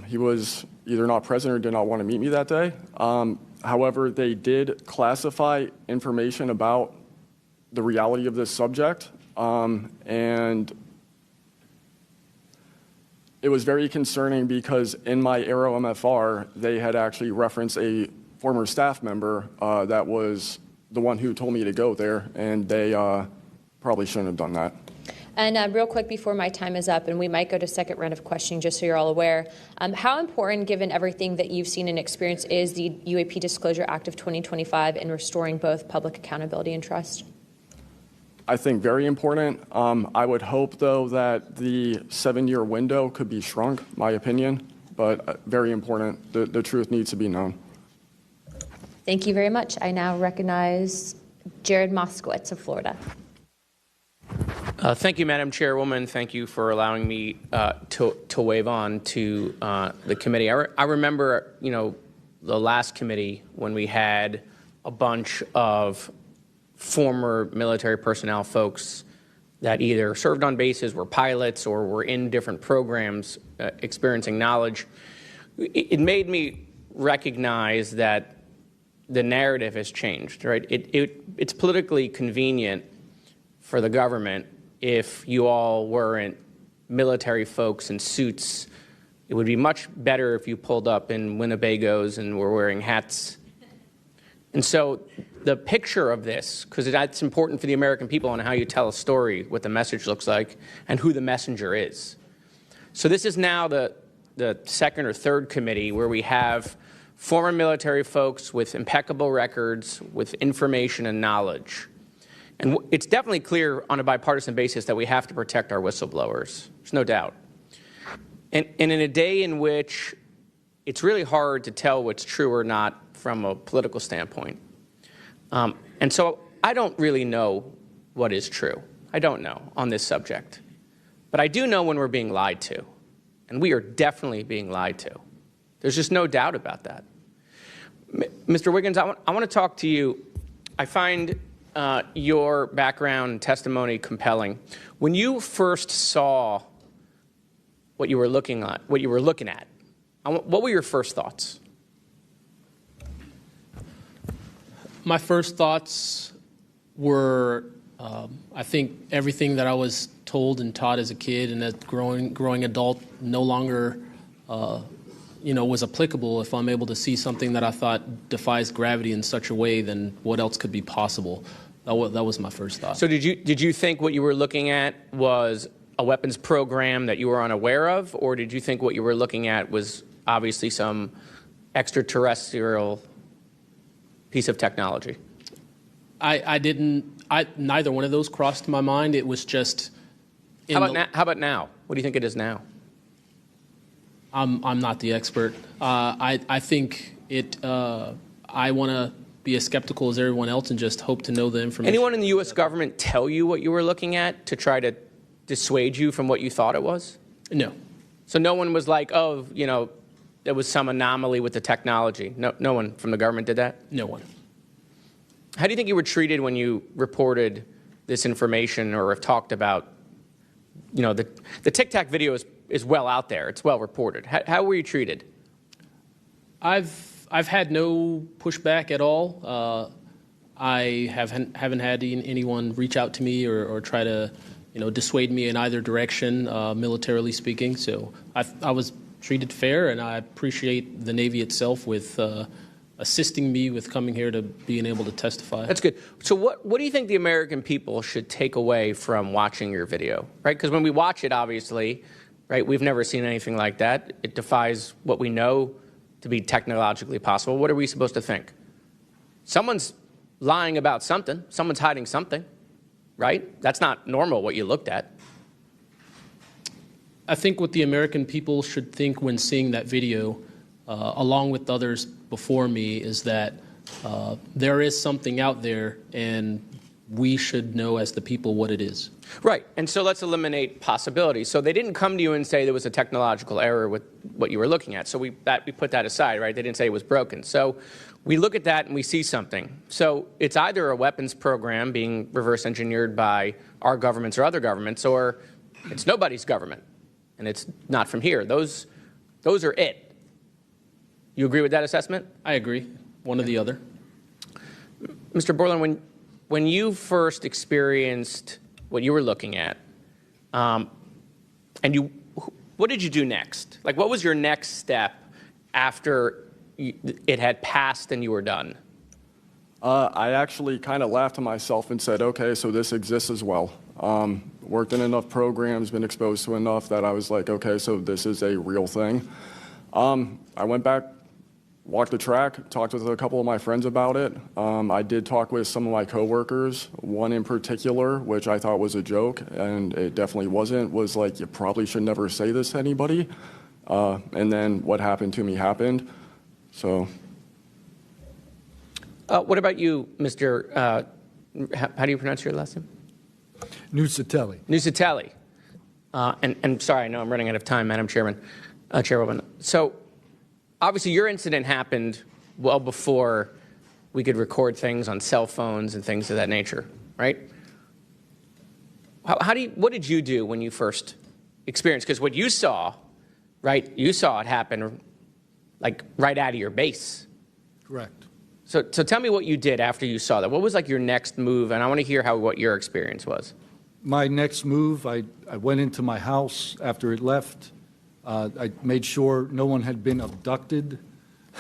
He was either not present or did not want to meet me that day. However, they did classify information about the reality of this subject, and it was very concerning because in my Aero MFR, they had actually referenced a former staff member that was the one who told me to go there, and they probably shouldn't have done that. And real quick before my time is up, and we might go to second round of questioning just so you're all aware, how important, given everything that you've seen and experienced, is the UAP Disclosure Act of 2025 in restoring both public accountability and trust? I think very important. I would hope, though, that the 7-year window could be shrunk, my opinion, but very important. The truth needs to be known. Thank you very much. I now recognize Jared Moskowitz of Florida. Thank you, Madam Chairwoman. Thank you for allowing me to wave on to the committee. I remember, the last committee when we had a bunch of former military personnel folks that either served on bases, were pilots, or were in different programs experiencing knowledge. It made me recognize that the narrative has changed, right? It's politically convenient for the government if you all weren't military folks in suits. It would be much better if you pulled up in Winnebagos and were wearing hats. And so the picture of this, because that's important for the American people and how you tell a story, what the message looks like, and who the messenger is. So this is now the second or third committee where we have former military folks with impeccable records, with information and knowledge. And it's definitely clear on a bipartisan basis that we have to protect our whistleblowers. There's no doubt. And in a day in which it's really hard to tell what's true or not from a political standpoint. And so I don't really know what is true. I don't know on this subject. But I do know when we're being lied to. And we are definitely being lied to. There's just no doubt about that. Mr. Wiggins, I want to talk to you. I find your background and testimony compelling. When you first saw what you were looking at, what were your first thoughts? My first thoughts were, I think everything that I was told and taught as a kid and as growing adult no longer, was applicable. If I'm able to see something that I thought defies gravity in such a way, then what else could be possible? That was my first thought. So did you think what you were looking at was a weapons program that you were unaware of, or did you think what you were looking at was obviously some extraterrestrial piece of technology? Neither one of those crossed my mind. It was just. How about now? What do you think it is now? I'm not the expert. I think I want to be as skeptical as everyone else and just hope to know the information. Anyone in the U.S. government tell you what you were looking at to try to dissuade you from what you thought it was? No. So no one was like, oh, there was some anomaly with the technology. No one from the government did that? No one. How do you think you were treated when you reported this information or have talked about, the Tic Tac video is well out there. It's well reported. How were you treated? I've had no pushback at all. I haven't had anyone reach out to me or try to, dissuade me in either direction, militarily speaking. So I was treated fair, and I appreciate the Navy itself with assisting me with coming here to being able to testify. That's good. So what do you think the American people should take away from watching your video, right? Because when we watch it, obviously, right, we've never seen anything like that. It defies what we know to be technologically possible. What are we supposed to think? Someone's lying about something. Someone's hiding something, right? That's not normal what you looked at. I think what the American people should think when seeing that video, along with others before me, is that there is something out there, and we should know as the people what it is. Right. And so let's eliminate possibilities. So they didn't come to you and say there was a technological error with what you were looking at. So we put that aside, right? They didn't say it was broken. So we look at that and we see something. So it's either a weapons program being reverse engineered by our governments or other governments, or it's nobody's government, and it's not from here. Those are it. You agree with that assessment? I agree. One or the other. Mr. Borland, when you first experienced what you were looking at, what did you do next? Like, what was your next step after it had passed and you were done? I actually kind of laughed to myself and said, okay, so this exists as well. Worked in enough programs, been exposed to enough that I was like, okay, so this is a real thing. I went back, walked the track, talked with a couple of my friends about it. I did talk with some of my coworkers, one in particular, which I thought was a joke, and it definitely wasn't, was like, you probably should never say this to anybody. And then what happened to me happened, so. What about you, Mr. How do you pronounce your last name? Nusatelli. Nusatelli. And sorry, I know I'm running out of time, Madam Chairwoman. So obviously your incident happened well before we could record things on cell phones and things of that nature, right? What did you do when you first experienced? Because what you saw, right, you saw it happen like right out of your base. Correct. So tell me what you did after you saw that. What was like your next move? And I want to hear what your experience was. My next move, I went into my house after it left. I made sure no one had been abducted,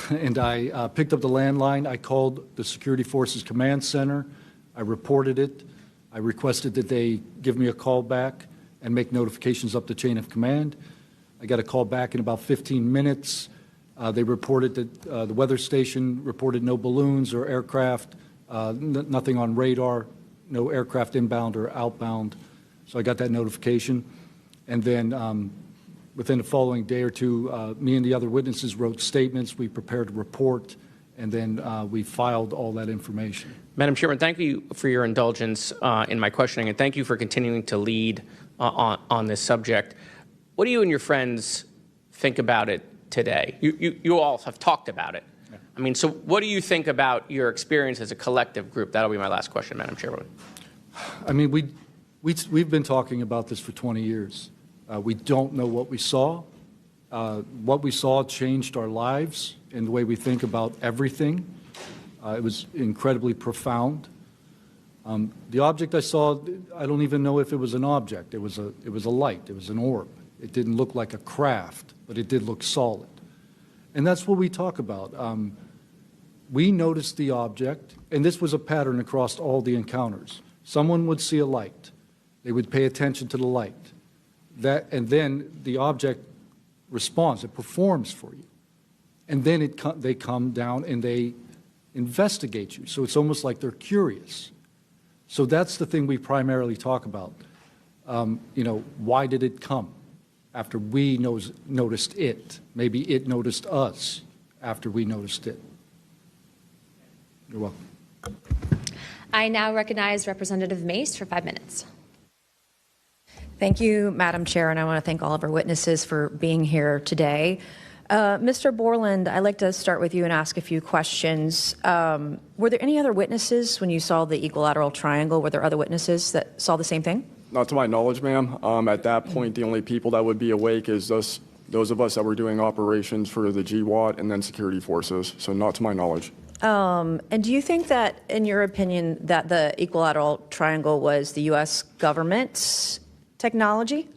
and I picked up the landline. I called the Security Forces Command Center. I reported it. I requested that they give me a call back and make notifications up the chain of command. I got a call back in about 15 minutes. They reported that the weather station reported no balloons or aircraft, nothing on radar, no aircraft inbound or outbound. So I got that notification. And then within the following day or two, me and the other witnesses wrote statements. We prepared a report, and then we filed all that information. Madam Chairman, thank you for your indulgence in my questioning, and thank you for continuing to lead on this subject. What do you and your friends think about it today? You all have talked about it. Yeah. I mean, so what do you think about your experience as a collective group? That'll be my last question, Madam Chairwoman. I mean, we've been talking about this for 20 years. We don't know what we saw. What we saw changed our lives in the way we think about everything. It was incredibly profound. The object I saw, I don't even know if it was an object. It was a light. It was an orb. It didn't look like a craft, but it did look solid. And that's what we talk about. We noticed the object, and this was a pattern across all the encounters. Someone would see a light. They would pay attention to the light. And then the object responds. It performs for you. And then they come down and they investigate you. So it's almost like they're curious. So that's the thing we primarily talk about. Why did it come after we noticed it? Maybe it noticed us after we noticed it. You're welcome. I now recognize Representative Mace for 5 minutes. Thank you, Madam Chair, and I want to thank all of our witnesses for being here today. Mr. Borland, I'd like to start with you and ask a few questions. Were there any other witnesses when you saw the equilateral triangle? Were there other witnesses that saw the same thing? Not to my knowledge, ma'am. At that point, the only people that would be awake is those of us that were doing operations for the GWAT and then security forces, so not to my knowledge. And do you think that, in your opinion, that the equilateral triangle was the U.S. government's technology?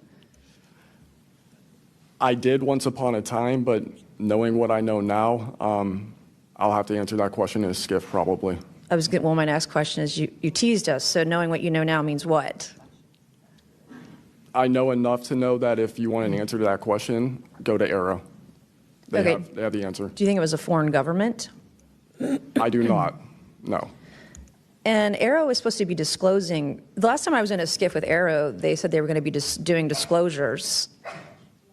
I did once upon a time, but knowing what I know now, I'll have to answer that question in a skiff probably. Well, my next question is, you teased us, so knowing what you know now means what? I know enough to know that if you want an answer to that question, go to Aero. They have the answer. Do you think it was a foreign government? I do not, no. And Aero was supposed to be disclosing. The last time I was in a skiff with Aero, they said they were going to be doing disclosures.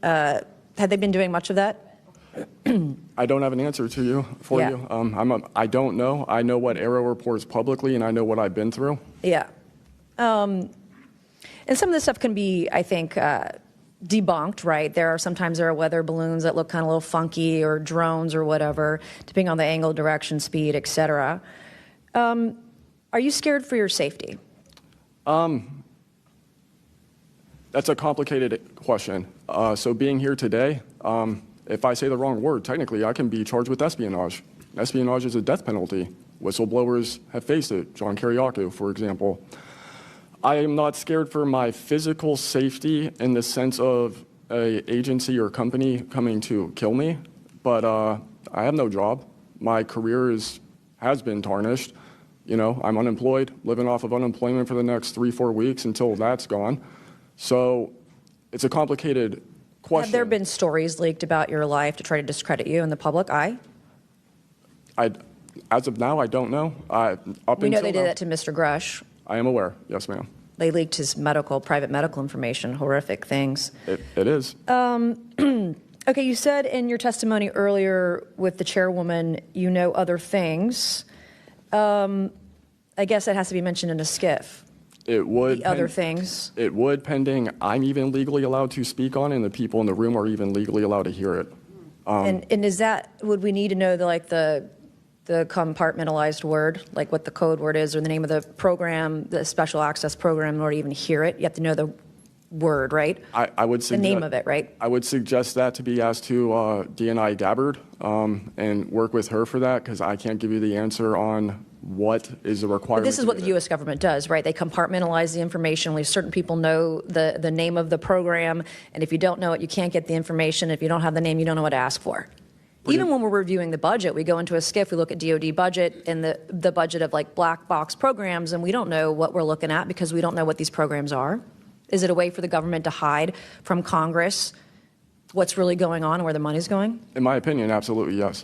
Had they been doing much of that? I don't have an answer to you Yeah. you. I don't know. I know what Arrow reports publicly, and I know what I've been through. Yeah. And some of this stuff can be, I think, debunked, right? Sometimes there are weather balloons that look kind of a little funky, or drones or whatever, depending on the angle, direction, speed, et cetera. Are you scared for your safety? That's a complicated question. So being here today, if I say the wrong word, technically I can be charged with espionage. Espionage is a death penalty. Whistleblowers have faced it. John Kiriakou, for example. I am not scared for my physical safety in the sense of an agency or company coming to kill me, but I have no job. My career has been tarnished. You know, I'm unemployed, living off of unemployment for the next 3-4 weeks until that's gone. So it's a complicated question. Have there been stories leaked about your life to try to discredit you in the public eye? As of now, I don't know. We know they did that to Mr. Grush. I am aware. Yes, ma'am. They leaked his private medical information, horrific things. It is. Okay, you said in your testimony earlier with the chairwoman, you know other things. I guess that has to be mentioned in a skiff. It would. The other things. It would, pending I'm even legally allowed to speak on it, and the people in the room are even legally allowed to hear it. And is that, would we need to know the compartmentalized word, like what the code word is or the name of the program, the special access program, in order to even hear it? You have to know the word, right? I would suggest the name of it, right? I would suggest that to be asked to DNI Gabbard and work with her for that, because I can't give you the answer on what is the requirement. But this is what the U.S. government does, right? They compartmentalize the information. Only certain people know the name of the program, and if you don't know it, you can't get the information. If you don't have the name, you don't know what to ask for. Even when we're reviewing the budget, we go into a skiff, we look at DoD budget and the budget of like black box programs, and we don't know what we're looking at because we don't know what these programs are. Is it a way for the government to hide from Congress what's really going on and where the money's going? In my opinion, absolutely, yes.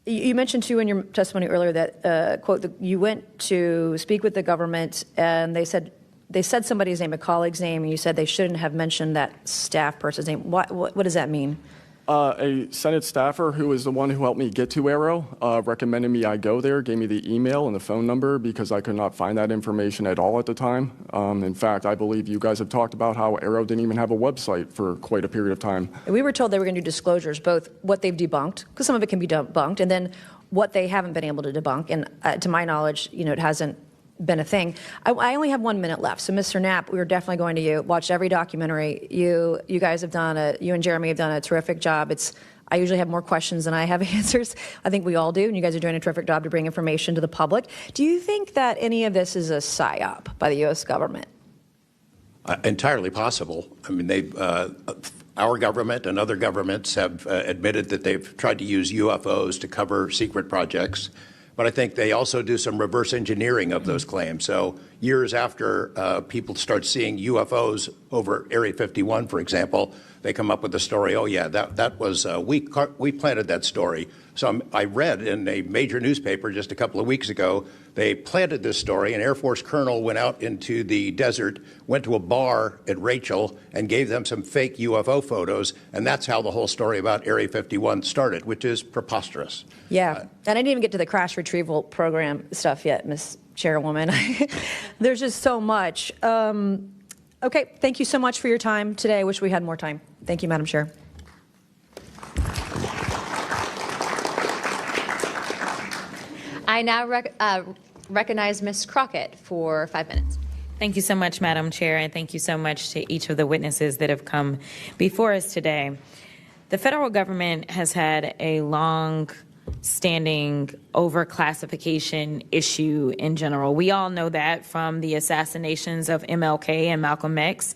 You mentioned, too, in your testimony earlier that, quote, you went to speak with the government and they said somebody's name, a colleague's name, and you said they shouldn't have mentioned that staff person's name. What does that mean? A Senate staffer who is the one who helped me get to Arrow recommended me I go there, gave me the email and the phone number because I could not find that information at all at the time. In fact, I believe you guys have talked about how Arrow didn't even have a website for quite a period of time. We were told they were going to do disclosures, both what they've debunked, because some of it can be debunked, and then what they haven't been able to debunk. And to my knowledge, it hasn't been a thing. I only have 1 minute left, so Mr. Knapp, we were definitely going to you. Watched every documentary. You guys have you and Jeremy have done a terrific job. I usually have more questions than I have answers. I think we all do, and you guys are doing a terrific job to bring information to the public. Do you think that any of this is a psyop by the U.S. government? Entirely possible. I mean, our government and other governments have admitted that they've tried to use UFOs to cover secret projects. But I think they also do some reverse engineering of those claims. So years after people start seeing UFOs over Area 51, for example, they come up with the story, oh, yeah, that was, we planted that story. So I read in a major newspaper just a couple of weeks ago, they planted this story. An Air Force colonel went out into the desert, went to a bar at Rachel, and gave them some fake UFO photos. And that's how the whole story about Area 51 started, which is preposterous. Yeah, and I didn't even get to the crash retrieval program stuff yet, Ms. Chairwoman. There's just so much. Okay, thank you so much for your time today. I wish we had more time. Thank you, Madam Chair. I now recognize Ms. Crockett for 5 minutes. Thank you so much, Madam Chair, and thank you so much to each of the witnesses that have come before us today. The federal government has had a long-standing overclassification issue in general. We all know that, from the assassinations of MLK and Malcolm X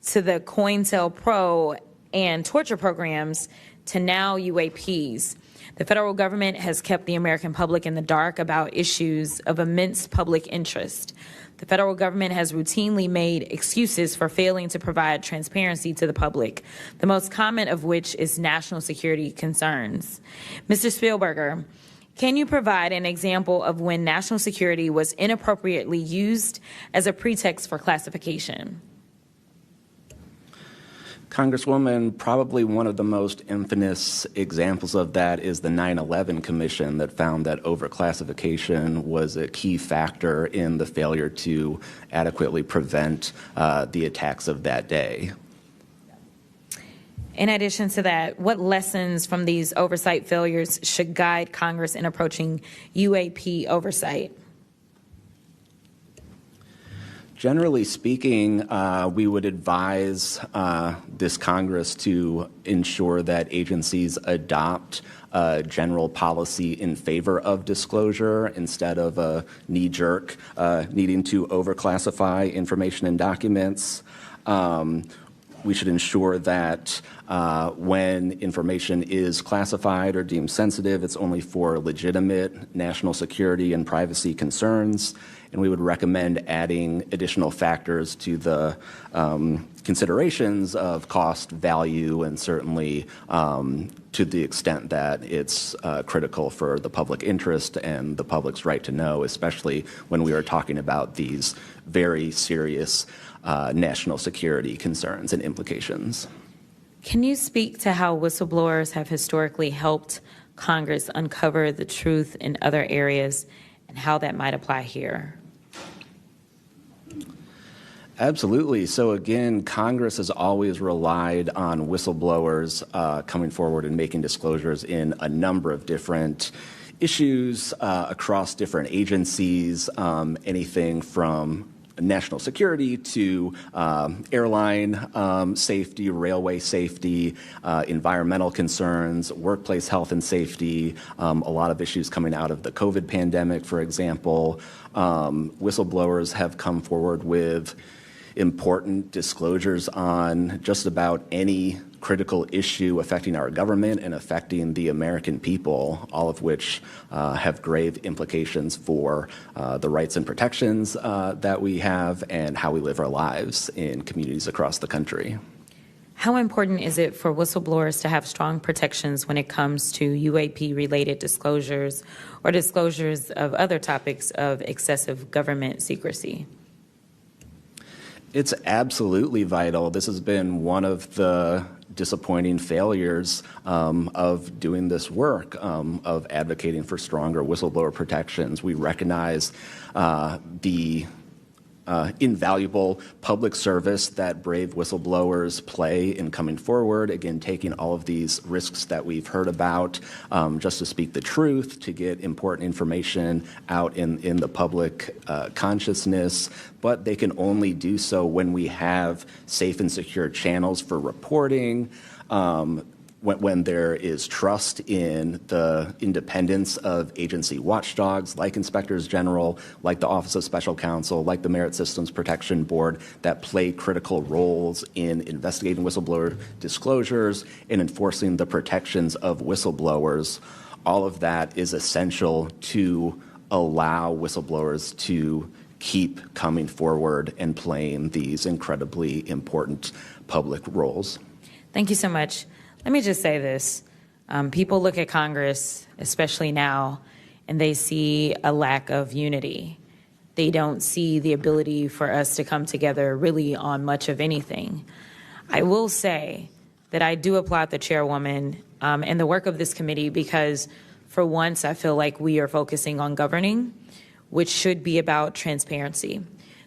to the COINTELPRO and torture programs to now UAPs. The federal government has kept the American public in the dark about issues of immense public interest. The federal government has routinely made excuses for failing to provide transparency to the public, the most common of which is national security concerns. Mr. Spielberger, can you provide an example of when national security was inappropriately used as a pretext for classification? Congresswoman, probably one of the most infamous examples of that is the 9/11 Commission that found that overclassification was a key factor in the failure to adequately prevent the attacks of that day. In addition to that, what lessons from these oversight failures should guide Congress in approaching UAP oversight? Generally speaking, we would advise this Congress to ensure that agencies adopt a general policy in favor of disclosure instead of a knee-jerk needing to overclassify information in documents. We should ensure that when information is classified or deemed sensitive, it's only for legitimate national security and privacy concerns. And we would recommend adding additional factors to the considerations of cost, value, and certainly to the extent that it's critical for the public interest and the public's right to know, especially when we are talking about these very serious national security concerns and implications. Can you speak to how whistleblowers have historically helped Congress uncover the truth in other areas and how that might apply here? Absolutely. So again, Congress has always relied on whistleblowers coming forward and making disclosures in a number of different issues across different agencies, anything from national security to airline safety, railway safety, environmental concerns, workplace health and safety, a lot of issues coming out of the COVID pandemic, for example. Whistleblowers have come forward with important disclosures on just about any critical issue affecting our government and affecting the American people, all of which have grave implications for the rights and protections that we have and how we live our lives in communities across the country. How important is it for whistleblowers to have strong protections when it comes to UAP-related disclosures or disclosures of other topics of excessive government secrecy? It's absolutely vital. This has been one of the disappointing failures of doing this work, of advocating for stronger whistleblower protections. We recognize the invaluable public service that brave whistleblowers play in coming forward, again, taking all of these risks that we've heard about just to speak the truth, to get important information out in the public consciousness, but they can only do so when we have safe and secure channels for reporting, when there is trust in the independence of agency watchdogs like inspectors general, like the Office of Special Counsel, like the Merit Systems Protection Board that play critical roles in investigating whistleblower disclosures and enforcing the protections of whistleblowers. All of that is essential to allow whistleblowers to keep coming forward and playing these incredibly important public roles. Thank you so much. Let me just say this. People look at Congress, especially now, and they see a lack of unity. They don't see the ability for us to come together really on much of anything. I will say that I do applaud the chairwoman and the work of this committee because for once I feel like we are focusing on governing, which should be about transparency.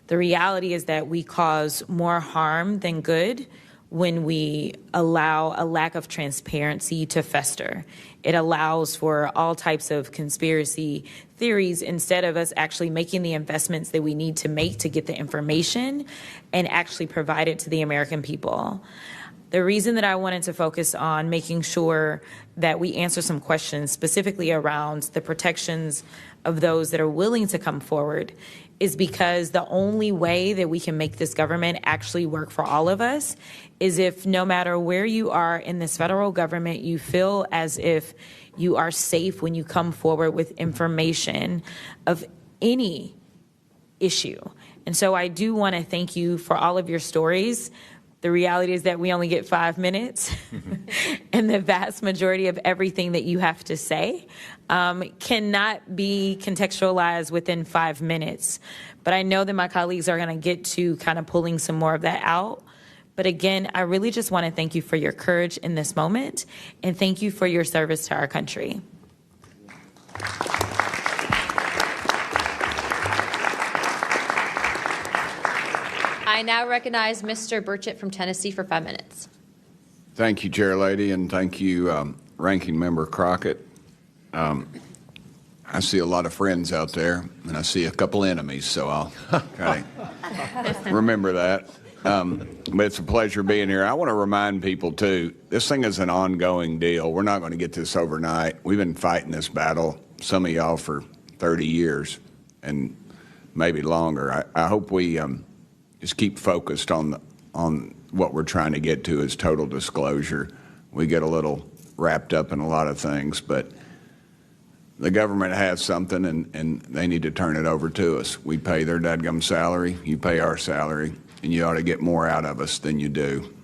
The reality is that we cause more harm than good when we allow a lack of transparency to fester. It allows for all types of conspiracy theories instead of us actually making the investments that we need to make to get the information and actually provide it to the American people. The reason that I wanted to focus on making sure that we answer some questions specifically around the protections of those that are willing to come forward is because the only way that we can make this government actually work for all of us is if no matter where you are in this federal government, you feel as if you are safe when you come forward with information of any issue. And so I do want to thank you for all of your stories. The reality is that we only get 5 minutes, and the vast majority of everything that you have to say cannot be contextualized within 5 minutes. But I know that my colleagues are going to get to kind of pulling some more of that out. But again, I really just want to thank you for your courage in this moment, and thank you for your service to our country. I now recognize Mr. Burchett from Tennessee for 5 minutes. Thank you, Chair Lady, and thank you, Ranking Member Crockett. I see a lot of friends out there, and I see a couple enemies, so I'll try to remember that. But it's a pleasure being here. I want to remind people, too, this thing is an ongoing deal. We're not going to get this overnight. We've been fighting this battle, some of y'all, for 30 years and maybe longer. I hope we just keep focused on what we're trying to get to is total disclosure. We get a little wrapped up in a lot of things, but the government has something, and they need to turn it over to us. We pay their dadgum salary, you pay our salary, and you ought to get more out of us than you do.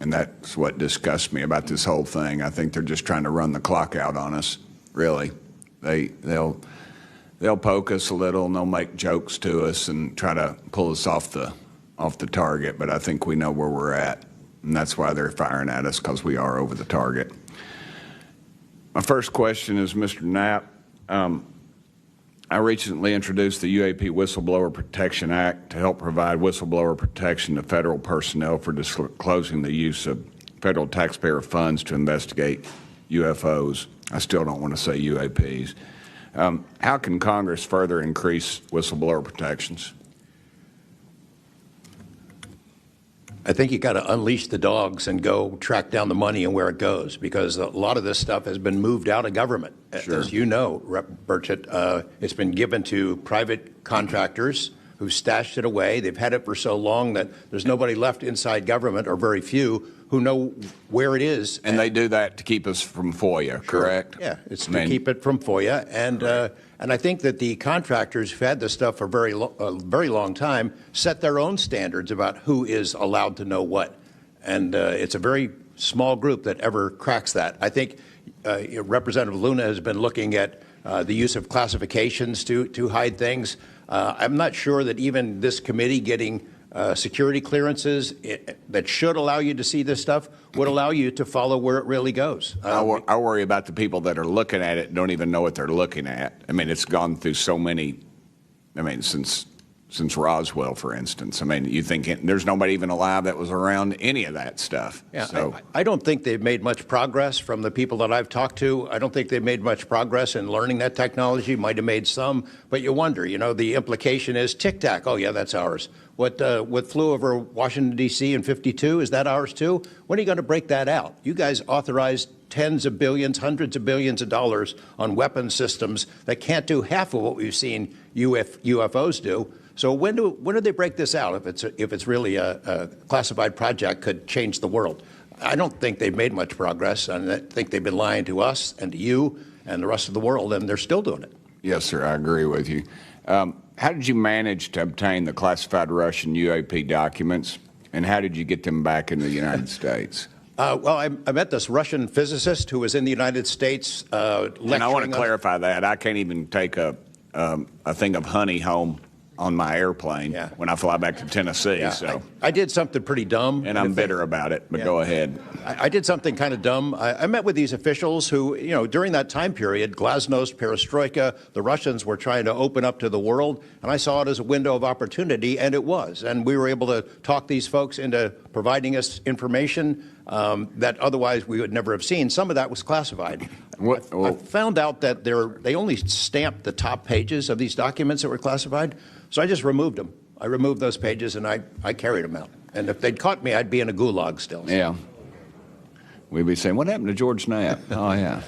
And that's what disgusts me about this whole thing. I think they're just trying to run the clock out on us, really. They'll poke us a little, and they'll make jokes to us and try to pull us off the target, but I think we know where we're at, and that's why they're firing at us, because we are over the target. My first question is, Mr. Knapp, I recently introduced the UAP Whistleblower Protection Act to help provide whistleblower protection to federal personnel for disclosing the use of federal taxpayer funds to investigate UFOs. I still don't want to say UAPs. How can Congress further increase whistleblower protections? I think you got to unleash the dogs and go track down the money and where it goes, because a lot of this stuff has been moved out of government. Sure. As you know, Rep. Burchett, it's been given to private contractors who stashed it away. They've had it for so long that there's nobody left inside government, or very few, who know where it is. And they do that to keep us from FOIA, correct? Yeah, it's to keep it from FOIA. And I think that the contractors who've had this stuff for a very long time set their own standards about who is allowed to know what. And it's a very small group that ever cracks that. I think Representative Luna has been looking at the use of classifications to hide things. I'm not sure that even this committee getting security clearances that should allow you to see this stuff would allow you to follow where it really goes. I worry about the people that are looking at it and don't even know what they're looking at. I mean, it's gone through so many, since Roswell, for instance. I mean, you think there's nobody even alive that was around any of that stuff. Yeah, so. I don't think they've made much progress from the people that I've talked to. I don't think they've made much progress in learning that technology. Might have made some, but you wonder, the implication is tic-tac. Oh, yeah, that's ours. What flew over Washington, D.C. in '52, is that ours too? When are you going to break that out? You guys authorized tens of billions, hundreds of billions of dollars on weapon systems that can't do half of what we've seen UFOs do. So when do they break this out? If it's really a classified project, could change the world. I don't think they've made much progress, and I think they've been lying to us and to you and the rest of the world, and they're still doing it. Yes, sir, I agree with you. How did you manage to obtain the classified Russian UAP documents, and how did you get them back in the United States? Well, I met this Russian physicist who was in the United States lecturing. And I want to clarify that. I can't even take a thing of honey home on my airplane when I fly back to Tennessee. Yeah, so I did something pretty dumb. And I'm bitter about it, but go ahead. I did something kind of dumb. I met with these officials who, during that time period, glasnost, perestroika, the Russians were trying to open up to the world, and I saw it as a window of opportunity, and it was. And we were able to talk these folks into providing us information that otherwise we would never have seen. Some of that was classified. I found out that they only stamped the top pages of these documents that were classified, so I just removed them. I removed those pages, and I carried them out. And if they'd caught me, I'd be in a gulag still. Yeah. We'd be saying, what happened to George Knapp? Oh, yeah.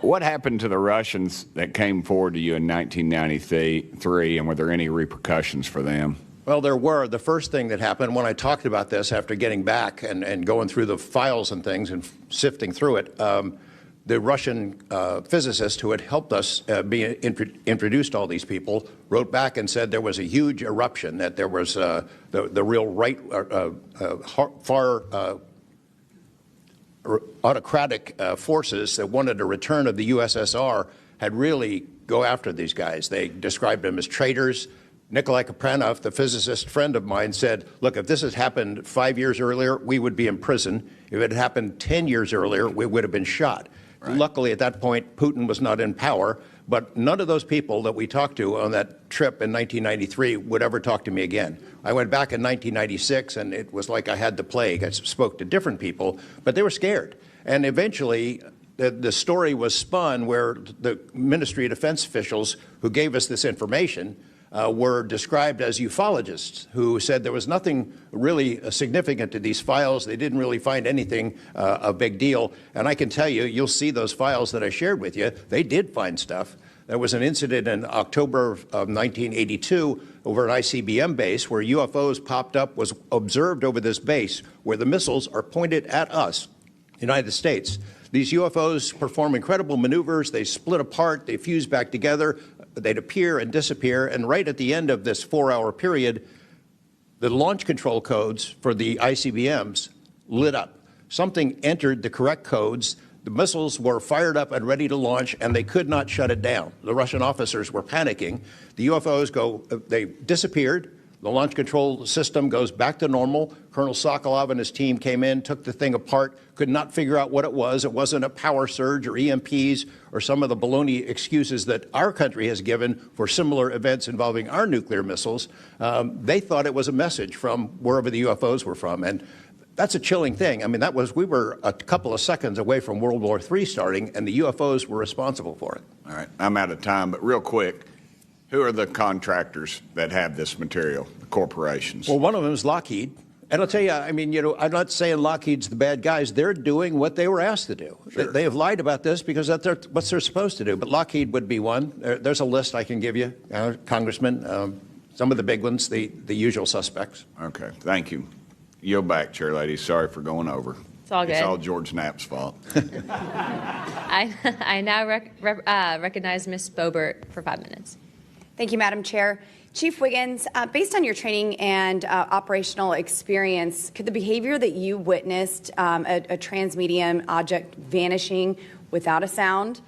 What happened to the Russians that came forward to you in 1993, and were there any repercussions for them? Well, there were. The first thing that happened when I talked about this after getting back and going through the files and things and sifting through it, the Russian physicist who had helped us introduced all these people wrote back and said there was a huge eruption, that there was the real right, far autocratic forces that wanted a return of the USSR had really go after these guys. They described them as traitors. Nikolai Kapranov, the physicist friend of mine, said, look, if this had happened 5 years earlier, we would be in prison. If it had happened 10 years earlier, we would have been shot. Right. Luckily, at that point, Putin was not in power, but none of those people that we talked to on that trip in 1993 would ever talk to me again. I went back in 1996, and it was like I had the plague. I spoke to different people, but they were scared. And eventually, the story was spun where the Ministry of Defense officials who gave us this information were described as ufologists who said there was nothing really significant to these files. They didn't really find anything a big deal. And I can tell you, you'll see those files that I shared with you. They did find stuff. There was an incident in October of 1982 over an ICBM base where UFOs popped up, was observed over this base where the missiles are pointed at us, United States. These UFOs perform incredible maneuvers. They split apart. They fuse back together. They'd appear and disappear. And right at the end of this 4-hour period, the launch control codes for the ICBMs lit up. Something entered the correct codes. The missiles were fired up and ready to launch, and they could not shut it down. The Russian officers were panicking. The UFOs they disappeared. The launch control system goes back to normal. Colonel Sokolov and his team came in, took the thing apart, could not figure out what it was. It wasn't a power surge or EMPs or some of the baloney excuses that our country has given for similar events involving our nuclear missiles. They thought it was a message from wherever the UFOs were from. And that's a chilling thing. I mean, we were a couple of seconds away from World War III starting, and the UFOs were responsible for it. All right, I'm out of time, but real quick, who are the contractors that have this material, the corporations? Well, one of them is Lockheed. And I'll tell you, I mean, I'm not saying Lockheed's the bad guys. They're doing what they were asked to do. Sure. They have lied about this because that's what they're supposed to do. But Lockheed would be one. There's a list I can give you, Congressman. Some of the big ones, the usual suspects. Okay, thank you. Yield back, Chair Lady. Sorry for going over. It's all good. It's all George Knapp's fault. I now recognize Ms. Boebert for 5 minutes. Thank you, Madam Chair. Chief Wiggins, based on your training and operational experience, could the behavior that you witnessed, a transmedium object vanishing without a sound,